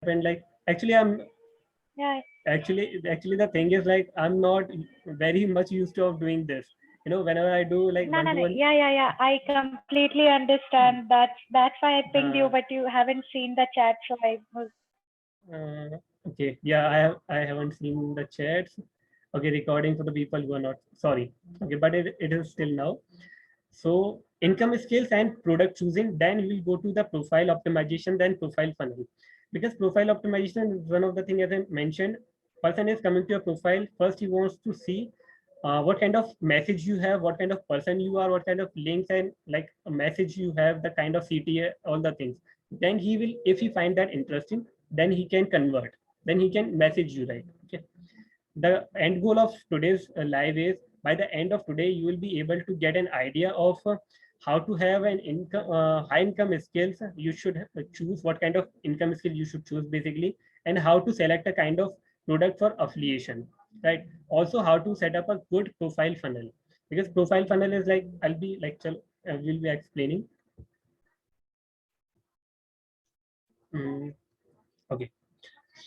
And like, actually, I'm Yeah. actually the thing is like I'm not very much used to of doing this. Whenever I do like No, one no, to no. one. Yeah, yeah, yeah. I completely understand. That's why I pinged you, Uh, but you haven't seen the chat, so I was. uh, okay, yeah, I haven't seen the chats. Okay, recording for the people who are not sorry. Okay, but it is still now. So income skills and product choosing, then we'll go to the profile optimization, then profile funnel. Because profile optimization is one of the things, as I mentioned, person is coming to your profile. First, he wants to see what kind of message you have, what kind of person you are, what kind of links and like a message you have, the kind of CTA, all the things. Then he will, if he find that interesting, then he can convert. Then he can message you, right? Okay. The end goal of today's live is by the end of today you will be able to get an idea of how to have an income high income skills you should choose, what kind of income skill you should choose basically, and how to select a kind of product for affiliation, right? Also how to set up a good profile funnel, because profile funnel is like I'll be like we'll be explaining. Mm, okay.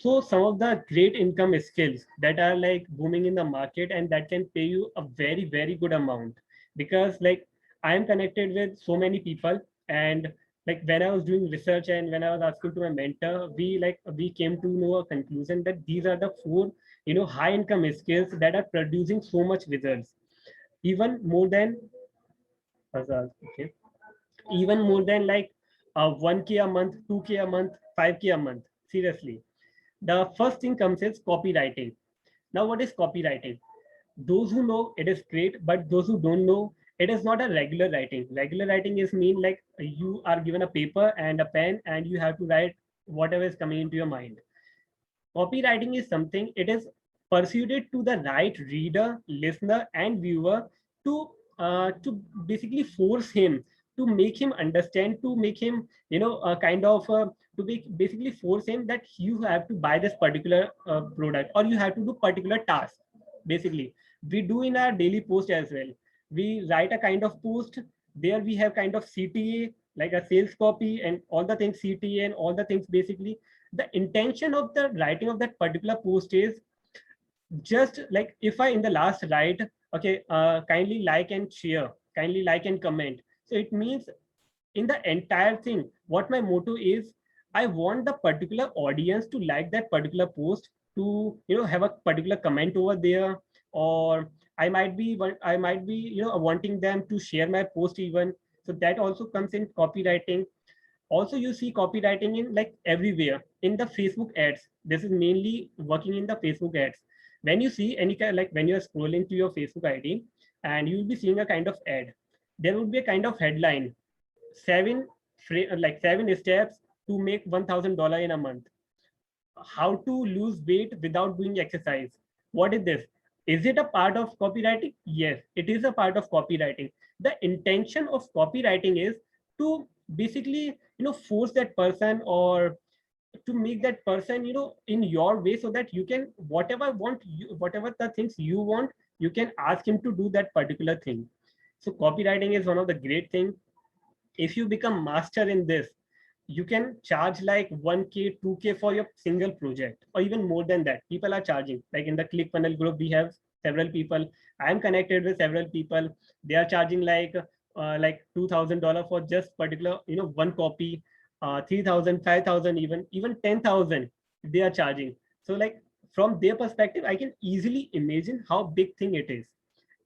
So some of the great income skills that are like booming in the market and that can pay you a very, very good amount. Because like I am connected with so many people, and like when I was doing research and when I was asking to my mentor, we came to know a conclusion that these are the four, high income skills that are producing so much results. Even more than okay, even more than like 1K a month, 2K a month, 5K a month. Seriously. The first thing comes is copywriting. Now, what is copywriting? Those who know it is great, but those who don't know, it is not a regular writing. Regular writing is mean like you are given a paper and a pen and you have to write whatever is coming into your mind. Copywriting is something, it is pursued to the right reader, listener, and viewer to basically force him, to make him understand, to make him, a kind of to basically force him that you have to buy this particular product or you have to do particular task. Basically, we do in our daily post as well. We write a kind of post. There we have kind of CTA, like a sales copy and all the things, CTA and all the things. Basically, the intention of the writing of that particular post is just like if I in the last write, okay, kindly like and share, kindly like and comment. So it means in the entire thing, what my motto is, I want the particular audience to like that particular post, to have a particular comment over there, or I might be wanting them to share my post even. So that also comes in copywriting. Also you see copywriting in like everywhere in the Facebook ads. This is mainly working in the Facebook ads. When you see any kind, like when you're scrolling to your Facebook ID and you'll be seeing a kind of ad, there would be a kind of headline, seven like 7 steps to make $1,000 in a month, how to lose weight without doing exercise. What is this? Is it a part of copywriting? Yes, it is a part of copywriting. The intention of copywriting is to basically force that person, or to make that person in your way, so that you can whatever the things you want, you can ask him to do that particular thing. So copywriting is one of the great things. If you become master in this, you can charge like 1K 2K for your single project, or even more than that. People are charging, like in the ClickFunnels group we have several people. I am connected with several people. They are charging like $2,000 for just particular one copy, 3,000 5,000, even 10,000 they are charging. So like from their perspective, I can easily imagine how big thing it is.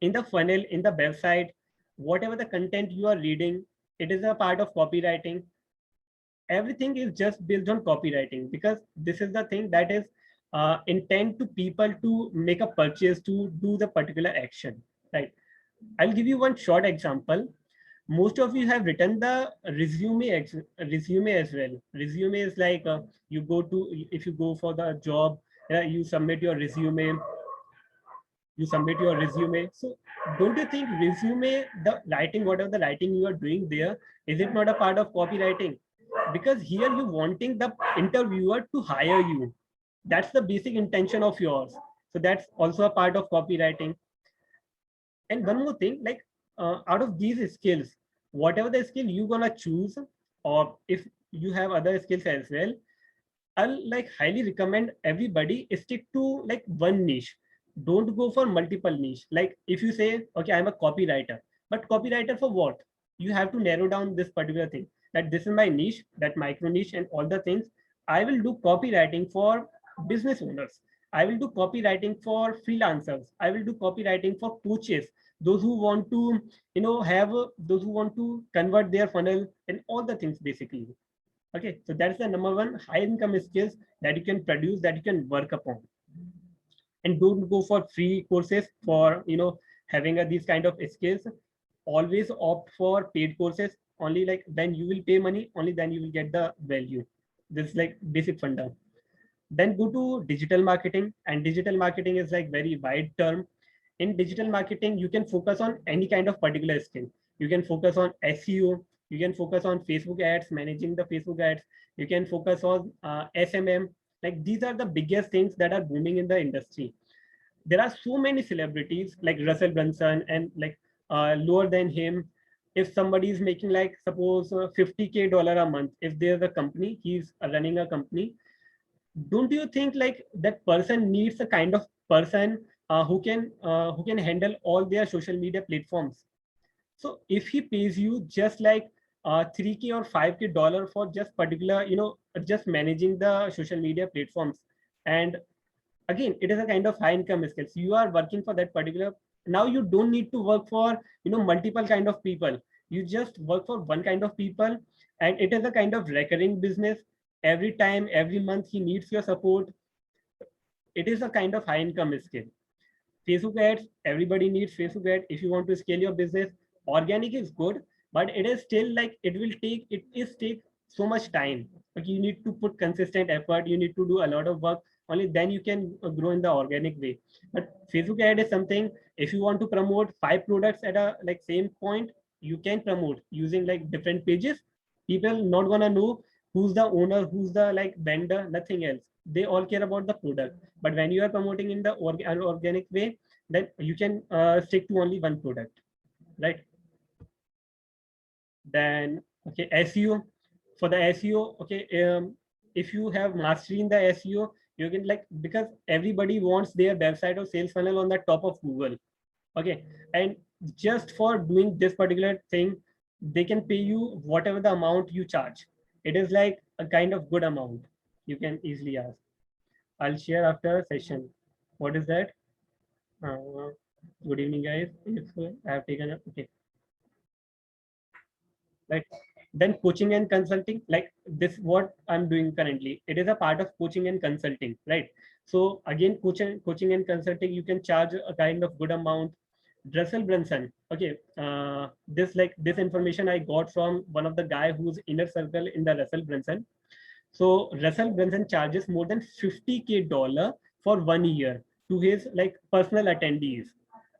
In the funnel, in the website, whatever the content you are reading, it is a part of copywriting. Everything is just based on copywriting, because this is the thing that is intent to people to make a purchase, to do the particular action, right? I'll give you one short example. Most of you have written the resume as well. Resume is like you go to, if you go for the job, you submit your resume, so don't you think resume, the writing, whatever the writing you are doing there, is it not a part of copywriting? Because here you wanting the interviewer to hire you. That's the basic intention of yours. So that's also a part of copywriting. And one more thing, like out of these skills, whatever the skill you gonna choose, or if you have other skills as well, I'll like highly recommend everybody stick to like one niche. Don't go for multiple niche. Like if you say, okay, I'm a copywriter, but copywriter for what? You have to narrow down this particular thing. That this is my niche, that micro niche, and all the things. I will do copywriting for business owners. I will do copywriting for freelancers. I will do copywriting for coaches. Those who want to, those who want to convert their funnel and all the things basically. Okay, so that's the number one high income skills that you can produce, that you can work upon. And don't go for free courses for having these kind of skills. Always opt for paid courses. Only like when you will pay money, only then you will get the value. This is like basic funda. Then go to digital marketing, and digital marketing is like very wide term. In digital marketing, you can focus on any kind of particular skill. You can focus on SEO, you can focus on Facebook ads, managing the Facebook ads, you can focus on SMM. Like these are the biggest things that are booming in the industry. There are so many celebrities like Russell Brunson and like lower than him. If somebody is making like suppose $50K a month, if there's a company, he's running a company, don't you think like that person needs a kind of person who can handle all their social media platforms? So if he pays you just like 3K or 5K dollar for just particular, just managing the social media platforms, and again, it is a kind of high income skills. You are working for that particular. Now you don't need to work for multiple kind of people. You just work for one kind of people, and it is a kind of recurring business. Every time, every month, he needs your support. It is a kind of high income skill. Facebook ads, everybody needs Facebook ads. If you want to scale your business, organic is good, but it is still like it is take so much time. Like you need to put consistent effort, you need to do a lot of work. Only then you can grow in the organic way. But Facebook ad is something, if you want to promote 5 products at a like same point, you can promote using like different pages. People not gonna know who's the owner, who's the like vendor, nothing else. They all care about the product. But when you are promoting in the organic way, then you can stick to only one product, right? Then okay, SEO. For the SEO, okay, if you have mastery in the SEO, you can like, because everybody wants their website or sales funnel on the top of Google. Okay, and just for doing this particular thing, they can pay you whatever the amount you charge. It is like a kind of good amount. You can easily ask. I'll share after a session. What is that? Uh, Good evening, guys. If I have taken okay, right. Then coaching and consulting, like this, what I'm doing currently, it is a part of coaching and consulting, right? So again, coaching and consulting, you can charge a kind of good amount. Russell Brunson, okay, this information I got from one of the guy who's inner circle in the Russell Brunson. So Russell Brunson charges more than $50K for 1 year to his like personal attendees.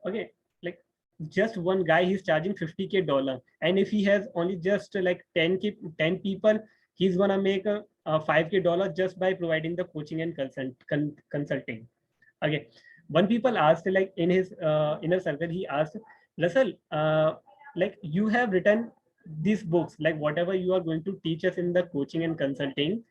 Okay, like just one guy he's charging $50K, and if he has only just like 10 people, he's gonna make a $5K just by providing the coaching and consulting. Okay, one people asked like in his inner circle, he asked Russell, like you have written these books, like whatever you are going to teach us in the coaching and consulting,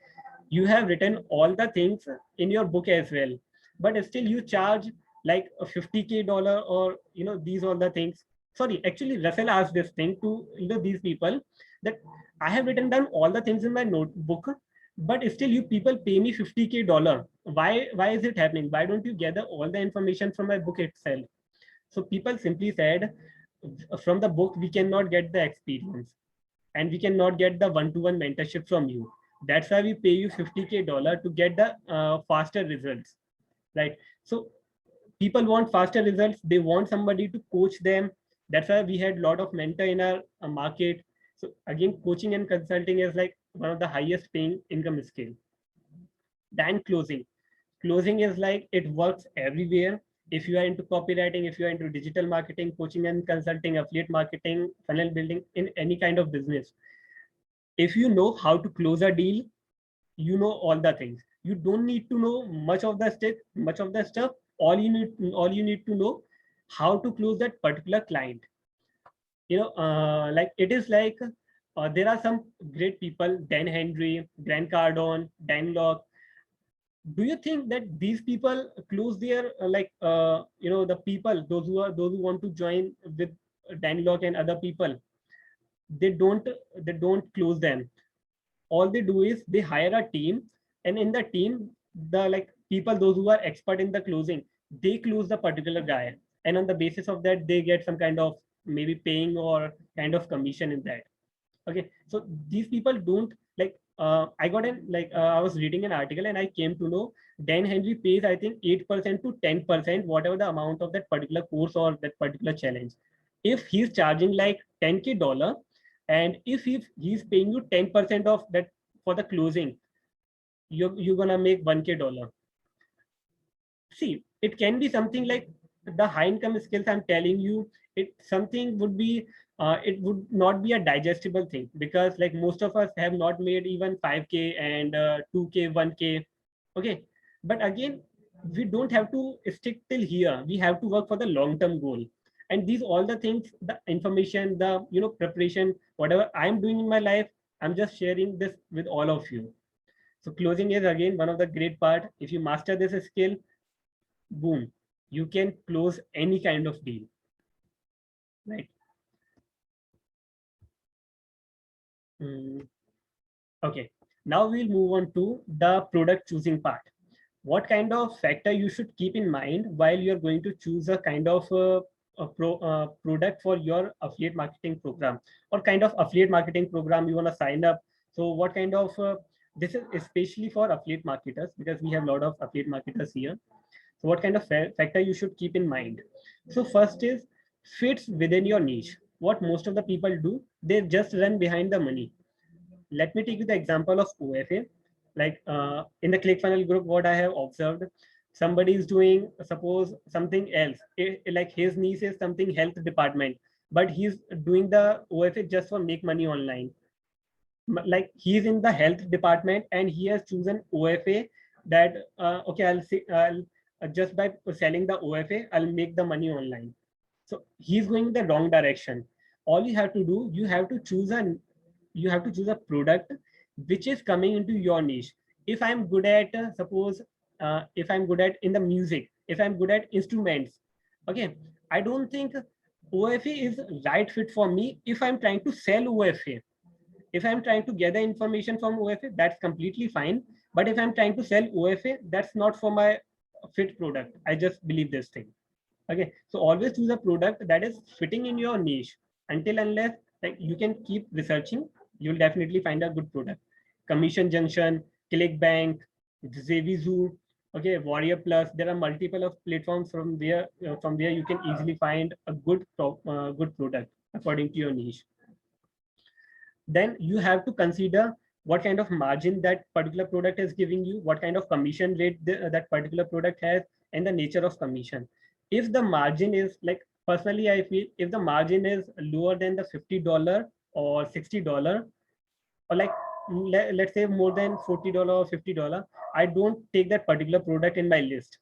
you have written all the things in your book as well, but still you charge like a $50K, or these all the things. Sorry, actually Russell asked this thing to these people, that I have written down all the things in my notebook, but still you people pay me $50K. Why is it happening? Why don't you gather all the information from my book itself? So people simply said, from the book we cannot get the experience, and we cannot get the one-to-one mentorship from you. That's why we pay you $50K to get the faster results, right? So people want faster results. They want somebody to coach them. That's why we had a lot of mentor in our market. So again, coaching and consulting is like one of the highest paying income skill. Then closing is like, it works everywhere. If you are into copywriting, if you are into digital marketing, coaching and consulting, affiliate marketing, funnel building, in any kind of business, if you know how to close a deal, you know all the things. You don't need to know much of the stuff. All you need to know how to close that particular client. Like it is like, there are some great people, Dan Henry, Grant Cardone, Dan Locke. do you think that these people close their the people, those who want to join with Danny Locke and other people, they don't they don't close them. All they do is they hire a team, and in the team, the like people, those who are expert in the closing, they close the particular guy, and on the basis of that they get some kind of maybe paying or kind of commission in that. Okay, so these people don't I got an I was reading an article and I came to know Dan Henry pays, I think, 8% to 10%, whatever the amount of that particular course or that particular challenge. If he's charging like 10K dollar, and if he's paying you 10% of that for the closing, you're gonna make 1K dollar. See, it can be something like the high income skills I'm telling you, it something would be it would not be a digestible thing, because like most of us have not made even 5K and 2K, 1K. Okay, but again, we don't have to stick till here. We have to work for the long term goal. And these all the things, the information, the preparation, whatever I'm doing in my life, I'm just sharing this with all of you. So closing is again one of the great part. If you master this skill, boom, you can close any kind of deal, right? Mm, okay, now we'll move on to the product choosing part. What kind of factor you should keep in mind while you're going to choose a kind of product for your affiliate marketing program, or kind of affiliate marketing program you want to sign up? So what kind of this is especially for affiliate marketers, because we have a lot of affiliate marketers here. So what kind of factor you should keep in mind? So first is fits within your niche. What most of the people do, they just run behind the money. Let me take you the example of OFA. Like in the ClickFunnels group, what I have observed, somebody is doing, suppose, something else. Like his niche is something health department, but he's doing the OFA just for make money online. Like he's in the health department and he has chosen OFA that okay, I'll see, just by selling the OFA, I'll make the money online. So he's going the wrong direction. All you have to do, you have to choose a product which is coming into your niche. If I'm good at suppose if I'm good at in the music, if I'm good at instruments, okay, I don't think OFA is right fit for me. If I'm trying to sell OFA, if I'm trying to gather information from OFA, that's completely fine. But if I'm trying to sell OFA, that's not for my fit product. I just believe this thing. Okay, so always choose a product that is fitting in your niche. Until unless like you can keep researching, you'll definitely find a good product. Commission Junction, ClickBank, Zavizu, okay, Warrior Plus. There are multiple of platforms from where you can easily find a good product according to your niche. Then you have to consider what kind of margin that particular product is giving you, what kind of commission rate that particular product has, and the nature of commission. If the margin is like, personally I feel, if the margin is lower than the $50 or $60, or like let's say more than $40 or $50, I don't take that particular product in my list,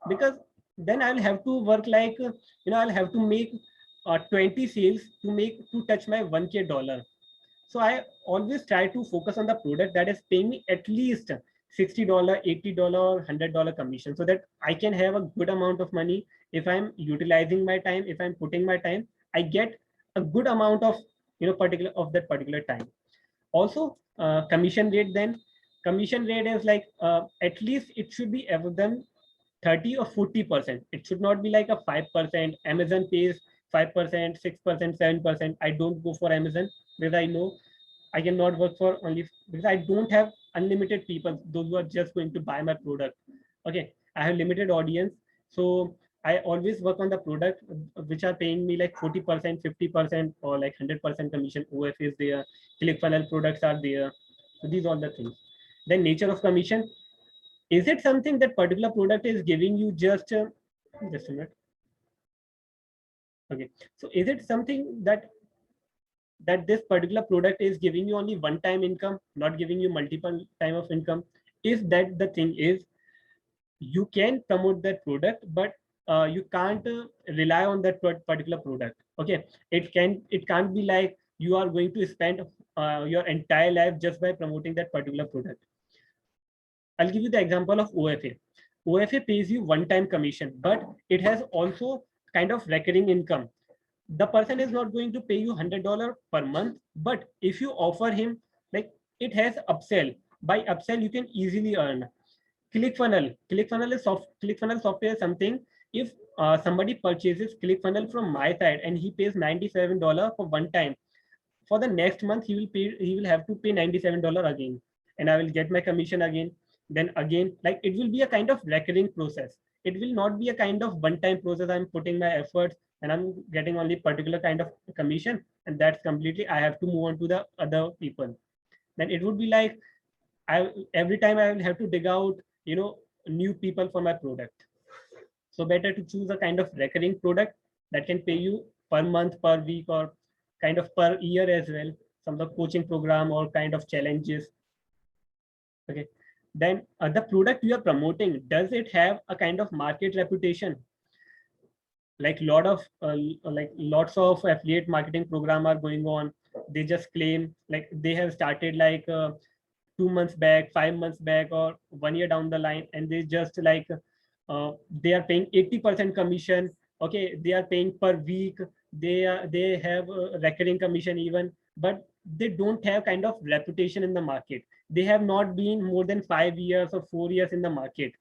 because then I'll have to work like I'll have to make 20 sales to touch my 1K dollar. So I always try to focus on the product that is paying me at least $60, $80, $100 commission, so that I can have a good amount of money. If I'm utilizing my time, if I'm putting my time, I get a good amount of particular of that particular time. Also, commission rate. Then commission rate is like at least it should be ever than 30 or 40%. It should not be like a 5%. Amazon pays 5%, 6%, 7%. I don't go for Amazon because I know I cannot work for only, because I don't have unlimited people, those who are just going to buy my product. Okay, I have limited audience. So I always work on the product which are paying me like 40%, 50%, or like 100% commission. OF is there, ClickFunnels products are there. So these are the things. Then nature of commission. Is it something that particular product is giving you just a minute. Okay. So is it something that this particular product is giving you only one time income, not giving you multiple time of income? If that the thing is, you can promote that product, but you can't rely on that particular product. Okay, it can't be like you are going to spend your entire life just by promoting that particular product. I'll give you the example of OFA. OFA pays you one-time commission, but it has also kind of recurring income. The person is not going to pay you $100 per month, but if you offer him, like, it has upsell. By upsell, you can easily earn. ClickFunnels software is something. If somebody purchases ClickFunnels from my side and he pays $97 for one time, for the next month he will have to pay $97 again, and I will get my commission again. Then again, like, it will be a kind of recurring process. It will not be a kind of one time process. I'm putting my efforts and I'm getting only particular kind of commission, and that's completely, I have to move on to the other people. Then it would be like, every time I will have to dig out, new people for my product. So better to choose a kind of recurring product that can pay you per month, per week, or kind of per year as well. Some of the coaching program or kind of challenges. Okay. Then the product you are promoting, does it have a kind of market reputation? Like lots of affiliate marketing program are going on. They just claim like they have started like 2 months back, 5 months back, or 1 year down the line, and they just like they are paying 80% commission. Okay, they are paying per week. They have a recurring commission even, but they don't have kind of reputation in the market. They have not been more than 5 years or 4 years in the market.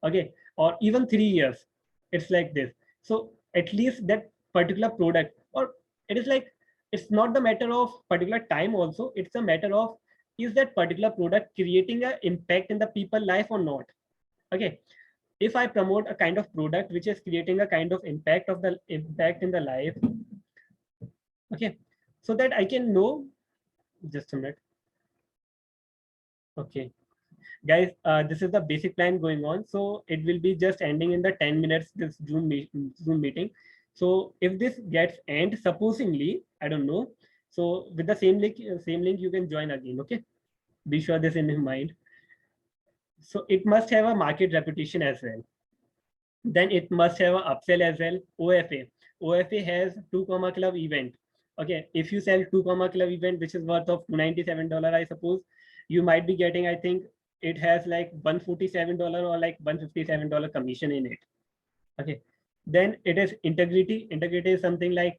Okay, or even 3 years. It's like this. So at least that particular product, or it is like, it's not the matter of particular time also, it's a matter of, is that particular product creating an impact in the people life or not? Okay, if I promote a kind of product which is creating a kind of impact in the life, okay, so that I can know, just a minute. Okay, guys, this is the basic plan going on. So it will be just ending in the 10 minutes, this Zoom meeting. So if this gets end, supposingly, I don't know. So with the same link, you can join again. Okay, be sure this in your mind. So it must have a market reputation as well. Then it must have an upsell as well. OFA has 2 comma club event. Okay, if you sell 2 comma club event, which is worth of $97, I suppose, you might be getting, I think it has like $147 or like $157 commission in it. Okay, then it is integrity. Integrity is something like,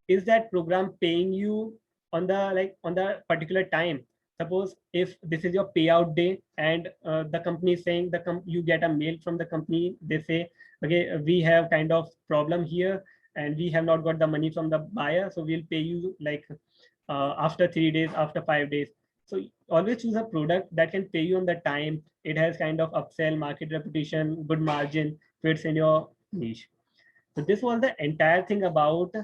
is that program paying you on the particular time? Suppose if this is your payout day and the company is saying, you get a mail from the company, they say, okay, we have kind of problem here and we have not got the money from the buyer, so we'll pay you like after 3 days, after 5 days. So always choose a product that can pay you on the time. It has kind of upsell, market reputation, good margin, fits in your niche. So this was the entire thing about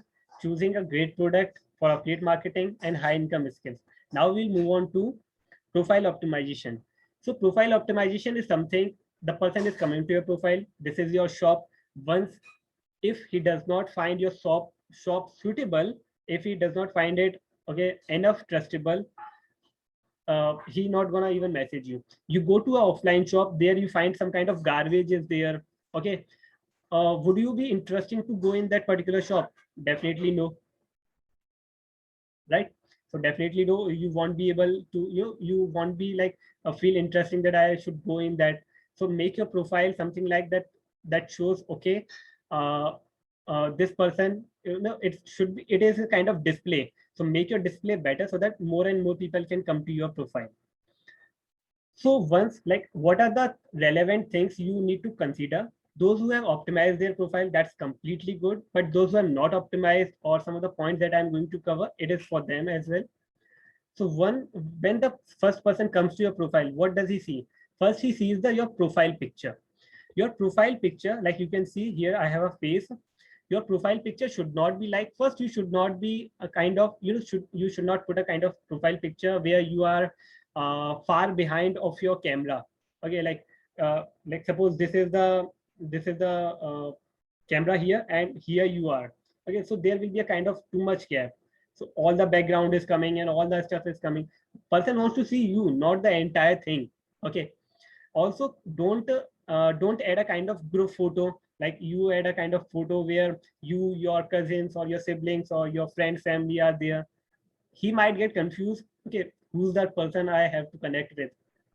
choosing a great product for affiliate marketing and high income skills. Now we'll move on to profile optimization. So profile optimization is something, the person is coming to your profile. This is your shop. Once, if he does not find your shop suitable, if he does not find it, okay, enough trustable, he not gonna even message you. You go to an offline shop, there you find some kind of garbage is there. Okay, would you be interesting to go in that particular shop? Definitely no, right? So definitely no, you won't be able to, you won't be like feel interesting that I should go in that. So make your profile something like that, that shows, okay, uh, this person, it should be, it is a kind of display. So make your display better so that more and more people can come to your profile. So once, like, what are the relevant things you need to consider? Those who have optimized their profile, that's completely good. But those who are not optimized, or some of the points that I'm going to cover, it is for them as well. So when the first person comes to your profile, what does he see? First, he sees your profile picture. Your profile picture, like you can see here, I have a face. Your profile picture should not be like, first, you should not be a kind of, you should not put a kind of profile picture where you are far behind of your camera. Okay, like suppose this is the camera here, and here you are. Okay, so there will be a kind of too much gap. So all the background is coming and all the stuff is coming. Person wants to see you, not the entire thing. Okay, also don't add a kind of group photo, like you add a kind of photo where your cousins or your siblings or your friends family are there. He might get confused, okay, who's that person I have to connect with,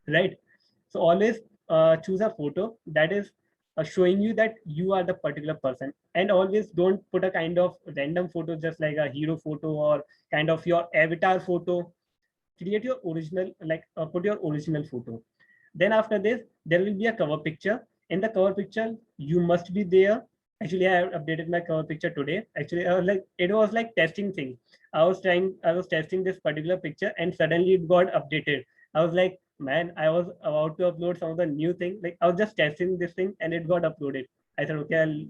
right? So always choose a photo that is showing you that you are the particular person, and always don't put a kind of random photo just like a hero photo or kind of your avatar photo. Create your original, like put your original photo. Then after this, there will be a cover picture. In the cover picture, you must be there. Actually, I have updated my cover picture today. Actually, I was like, it was like testing thing. I was testing this particular picture, and suddenly it got updated. I was like, man, I was about to upload some of the new thing. Like I was just testing this thing, and it got uploaded. I said, okay,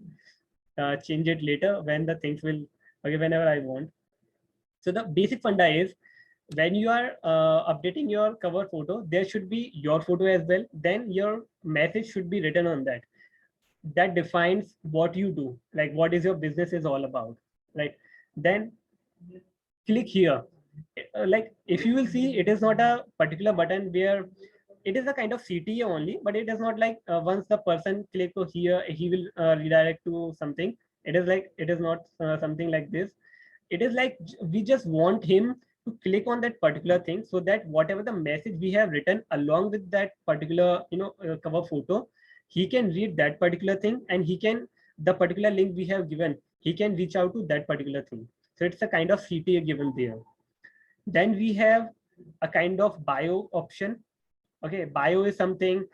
I'll change it later when the things will, okay, whenever I want. So the basic funda is, when you are updating your cover photo, there should be your photo as well. Then your message should be written on that. That defines what you do, like what is your business is all about, right? Then click here. Like if you will see, it is not a particular button where it is a kind of CTA only, but it is not like once the person click to here, he will redirect to something. It is like, it is not something like this. It is like we just want him to click on that particular thing, so that whatever the message we have written along with that particular cover photo, he can read that particular thing, and he can, the particular link we have given, he can reach out to that particular thing. So it's a kind of CTA given there. Then we have a kind of bio option. Okay, bio is something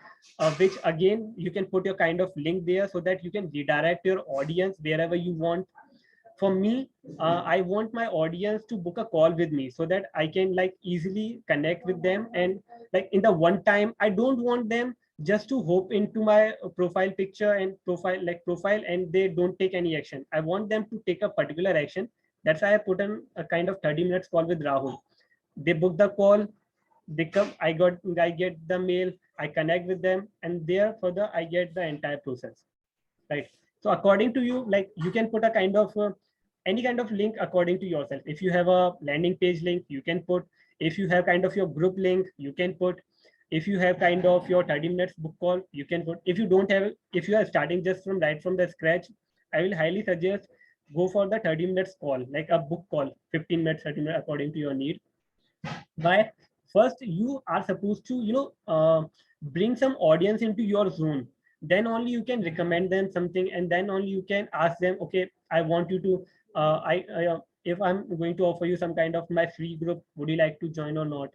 which again you can put your kind of link there, so that you can redirect your audience wherever you want. For me, I want my audience to book a call with me, so that I can like easily connect with them, and like in the one time, I don't want them just to hop into my profile picture and profile and they don't take any action. I want them to take a particular action. That's why I put in a kind of 30 minutes call with Rahul. They book the call, they come, I get the mail, I connect with them, and there further I get the entire process, right? So according to you, like you can put a kind of any kind of link according to yourself. If you have a landing page link, you can put. If you have kind of your group link, you can put. If you have kind of your 30 minutes book call, you can put. If you don't have, if you are starting just from right from the scratch, I will highly suggest go for the 30 minutes call, like a book call, 15 minutes, 30 minutes according to your need. Why? First you are supposed to bring some audience into your zone. Then only you can recommend them something, and then only you can ask them, okay, I want you to if I'm going to offer you some kind of my free group, would you like to join or not?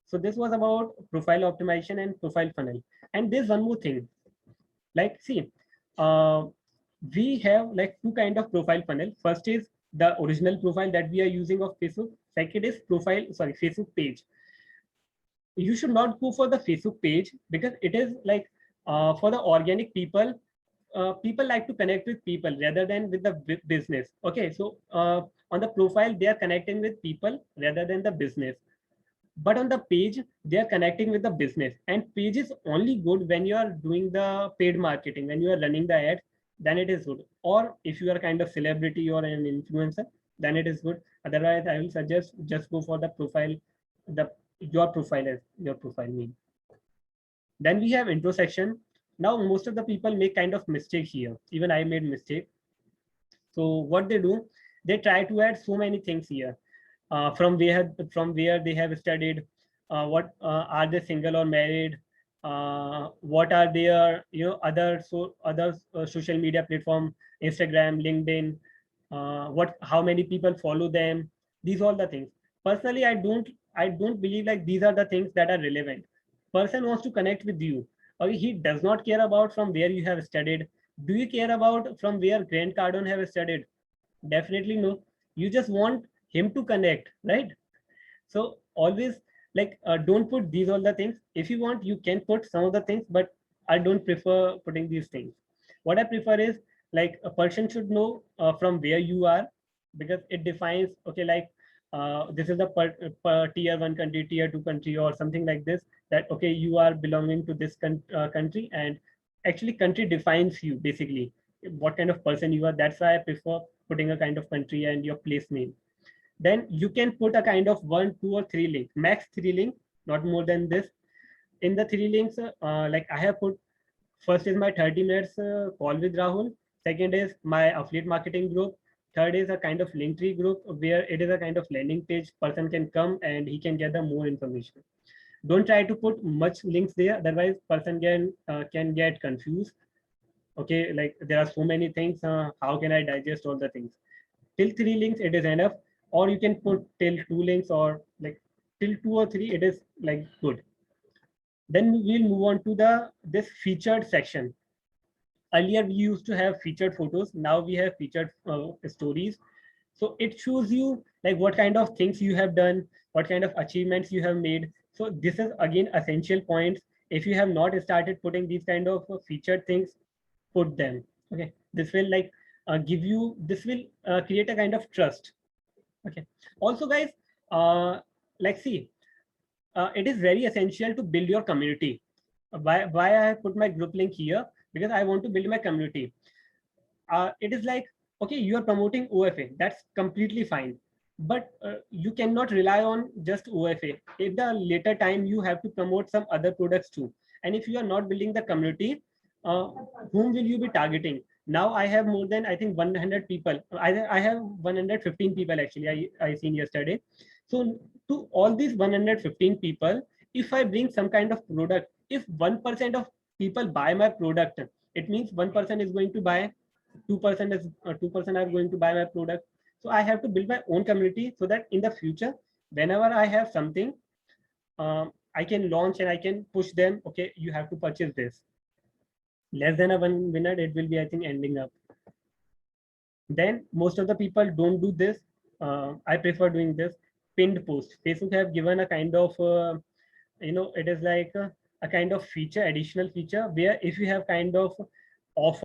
So this was about profile optimization and profile funnel. And there's one more thing, like see, uh, we have like two kind of profile funnel. First is the original profile that we are using of Facebook. Second is Facebook page. You should not go for the Facebook page, because it is like for the organic people. People like to connect with people rather than with the business. Okay, so on the profile they are connecting with people rather than the business, but on the page they are connecting with the business. And page is only good when you are doing the paid marketing, when you are running the ads, then it is good. Or if you are kind of celebrity or an influencer, then it is good. Otherwise I will suggest just go for the profile, the your profile as your profile name. Then we have intro section. Now most of the people make kind of mistake here, even I made mistake. So what they do, they try to add so many things here, from where they have studied, what are they single or married, what are their other social media platform, Instagram, LinkedIn, what how many people follow them. These all the things. Personally, I don't believe like these are the things that are relevant. Person wants to connect with you, or he does not care about from where you have studied. Do you care about from where Grant Cardone have studied? Definitely no. You just want him to connect, right? So always like don't put these all the things. If you want, you can put some of the things, but I don't prefer putting these things. What I prefer is like a person should know from where you are, because it defines, okay, like this is the tier one country, tier two country, or something like this. That okay, you are belonging to this country, and actually country defines you basically, what kind of person you are. That's why I prefer putting a kind of country and your place name. Then you can put a kind of one, two, or three link, max three link, not more than this. In the three links, like I have put, first is my 30 minutes call with Rahul. Second is my affiliate marketing group. Third is a kind of Linktree group where it is a kind of landing page. Person can come and he can get the more information. Don't try to put much links there, otherwise person can get confused. Okay, like there are so many things, how can I digest all the things? Till 3 links it is enough, or you can put till 2 links, or like till 2 or 3 it is like good. Then we'll move on to the this featured section. Earlier we used to have featured photos, now we have featured stories. So it shows you like what kind of things you have done, what kind of achievements you have made. So this is again essential points. If you have not started putting these kind of featured things, put them. Okay, this will like give you, this will create a kind of trust. Okay, also guys, like see, it is very essential to build your community. Why I have put my group link here? Because I want to build my community. It is like, okay, you are promoting OFA, that's completely fine, but you cannot rely on just OFA. At the later time you have to promote some other products too, and if you are not building the community, uh, whom will you be targeting? Now I have more than, I think, 100 people. I have 115 people actually, I seen yesterday. So to all these 115 people, if I bring some kind of product, if 1% of people buy my product, it means 1% is going to buy, 2% is 2% are going to buy my product. So I have to build my own community, so that in the future, whenever I have something, I can launch and I can push them. Okay, you have to purchase this. Less than a 1 minute, it will be, I think, ending up. Then most of the people don't do this. I prefer doing this pinned post. Facebook have given a kind of it is like a kind of feature, additional feature, where if you have kind of offer